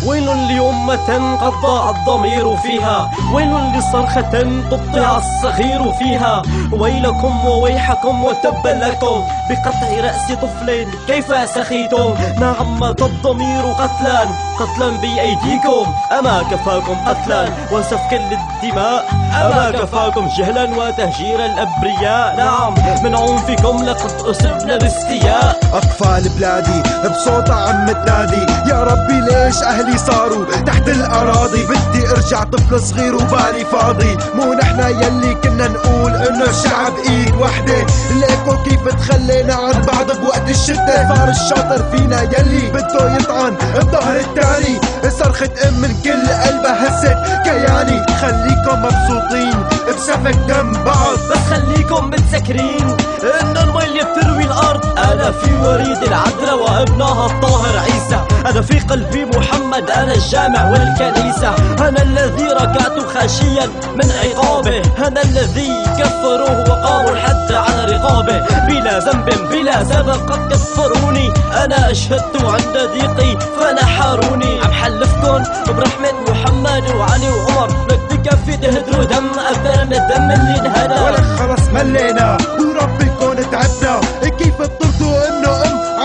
ويل لأمة قد ضاع الضمير فيها، ويل لصرخة قطع الصغير فيها. ويلكم وويحكم وتبا لكم بقطع رأس طفل كيف سخيتم. نعم مات الضمير قتلا بأيديكم. أما كفاكم قتلا وسفكا للدماء، أما كفاكم جهلا وتهجير الأبرياء. نعم من عنفكم لقد أصبنا باستياء. أطفال بلادي بصوت عم تنادي يا ربي ليش أهلي صاروا تحت الأراضي. بدي أرجع طفل صغير وبالي فاضي. مو نحنا يلي كنا نقول إنه الشعب إيد وحدة. ليكو كيف تخلينا عن بعض بوقت الشدة. صار الشاطر فينا يلي بده يطعن الظهر التاني. صرخة من كل قلبها هزت كياني. خليكم مبسوطين بسفك دم بعض، بس خليكم متذكرين إن المي بتروي الأرض. أنا في وريد العذراء وابنها الطاهر عيسى. أنا في قلبي محمد، أنا الجامع والكنيسة. أنا الذي ركعت خاشيا من عقابه. أنا الذي كفروه وقاموا الحد على رقابه. بلا ذنب بلا سبب قد كفروني. أنا أشهدت عند ضيقي فنحروني. عم حلفكن برحمة محمد وعلي وعمر لك بكفي تهدروا دم أكثر من الدم اللي انهدى. ولك خلص ملينا وربي يكون تعبنا. كيف بترضوا انه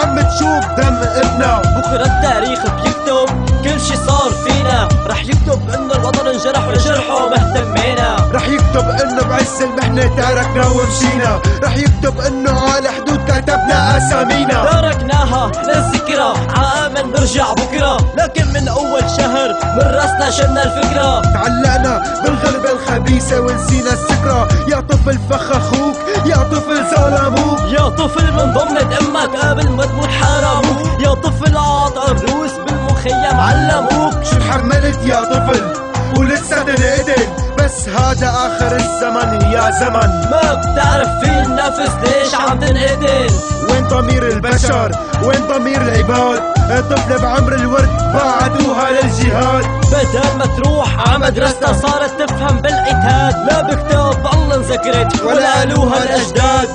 عم تشوف دم ابنها. بكرة التاريخ بيكتب كل شي صار فينا. رح يكتب انه الوطن انجرح ولجرحه ما اهتمينا. رح يكتب انه بعز المحنة تاركنا ومشينا. رح يكتب انه على حدود كتبنا اسامينا. تركناها للذكرى عامل نرجع بكرة. لكن من اول شهر من راسنا شلنا الفكرة. تعلقنا بالغربة الخبيثة ونسينا الذكرى. يا طفل فخ اخوك، يا طفل ظلموك، يا طفل من ضمنة امك قبل ما تموت حرموك. يا طفل عاطى الروس بالمخيم علموك. شو حملت يا طفل ولسه تنقتل. بس هذا اخر الزمن يا زمن. ما بتعرف في النفس ليش عم تنقتل. وين ضمير البشر، وين ضمير العباد. طفلة بعمر الورد بعدوها للجهاد. بدل ما تروح ع مدرستها صارت تفهم بالعتاد. لا بكتاب الله انذكرت ولا قالوها الأجداد.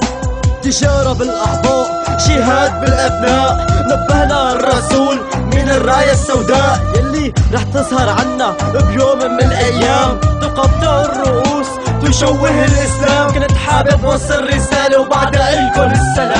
تجارة بالأعضاء جهاد بالأبناء. نبهنا الرسول من الراية السوداء يلي رح تظهر عنا بيوم من الأيام. تقطع الرؤوس تشوه الإسلام. كنت حابب وصل رسالة وبعدها إلكن السلام.